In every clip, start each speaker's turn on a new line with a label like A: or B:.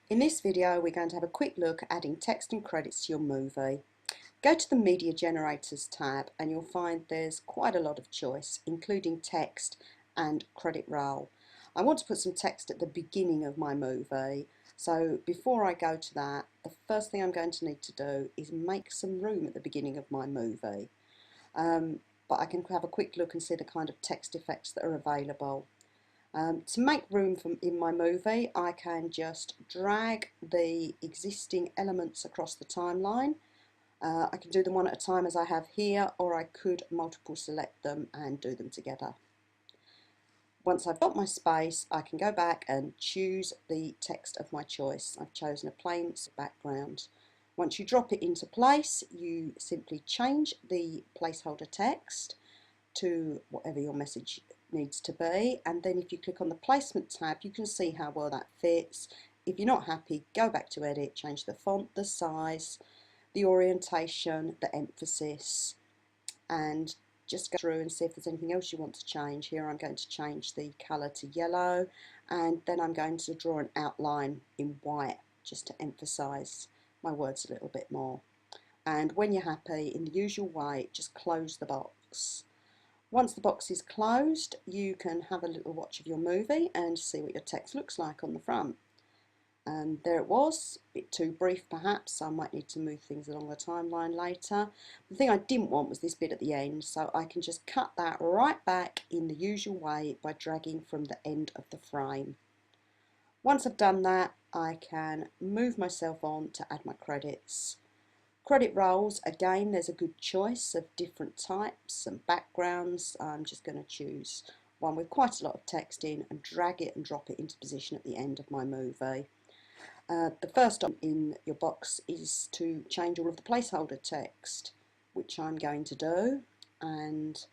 A: In this video we're going to have a quick look at adding text and credits to your movie. Go to the Media Generators tab and you'll find there's quite a lot of choice, including text and credit roll. I want to put some text at the beginning of my movie, so before I go to that, the first thing I'm going to need to do is make some room at the beginning of my movie. But I can have a quick look and see the kind of text effects that are available. To make room in my movie, I can just drag the existing elements across the timeline. I can do them one at a time as I have here, or I could multiple select them and do them together. Once I've got my space, I can go back and choose the text of my choice. I've chosen a plain background. Once you drop it into place, you simply change the placeholder text to whatever your message needs to be, and then if you click on the placement tab you can see how well that fits. If you're not happy, go back to edit, change the font, the size, the orientation, the emphasis, and just go through and see if there's anything else you want to change. Here I'm going to change the colour to yellow, and then I'm going to draw an outline in white just to emphasise my words a little bit more. And when you're happy, in the usual way, just close the box. Once the box is closed, you can have a little watch of your movie and see what your text looks like on the front. And there it was, a bit too brief perhaps, so I might need to move things along the timeline later. The thing I didn't want was this bit at the end, so I can just cut that right back in the usual way by dragging from the end of the frame. Once I've done that, I can move myself on to add my credits. Credit rolls, again, there's a good choice of different types and backgrounds. I'm just going to choose one with quite a lot of text in and drag it and drop it into position at the end of my movie. The first option in your box is to change all of the placeholder text, which I'm going to do, and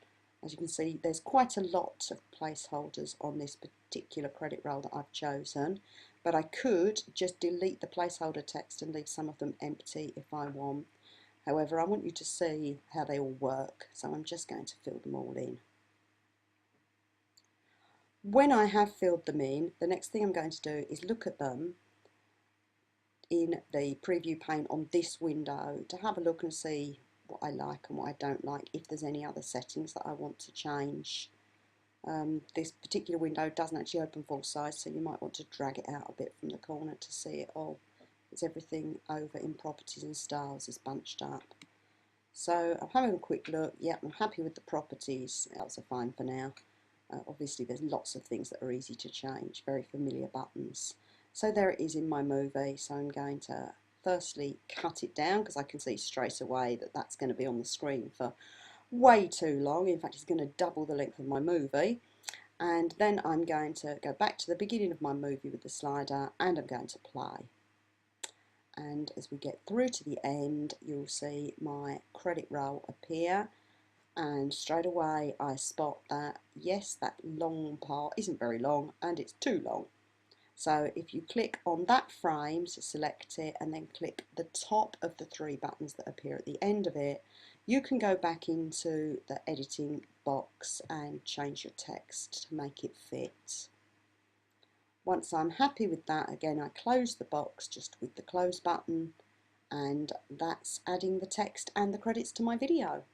A: as you can see there's quite a lot of placeholders on this particular credit roll that I've chosen, but I could just delete the placeholder text and leave some of them empty if I want. However, I want you to see how they all work, so I'm just going to fill them all in. When I have filled them in, the next thing I'm going to do is look at them in the preview pane on this window to have a look and see what I like and what I don't like, if there's any other settings that I want to change. This particular window doesn't actually open full size, so you might want to drag it out a bit from the corner to see it all. It's everything over in properties and styles is bunched up. So I'm having a quick look. Yep, I'm happy with the properties. Those are fine for now. Obviously there's lots of things that are easy to change, very familiar buttons. So there it is in my movie, so I'm going to firstly cut it down because I can see straight away that that's going to be on the screen for way too long. In fact, it's going to double the length of my movie. And then I'm going to go back to the beginning of my movie with the slider and I'm going to play. And as we get through to the end, you'll see my credit roll appear, and straight away I spot that yes, that long part isn't very long and it's too long. So if you click on that frame to select it and then click the top of the three buttons that appear at the end of it, you can go back into the editing box and change your text to make it fit. Once I'm happy with that, again I close the box just with the close button, and that's adding the text and the credits to my video.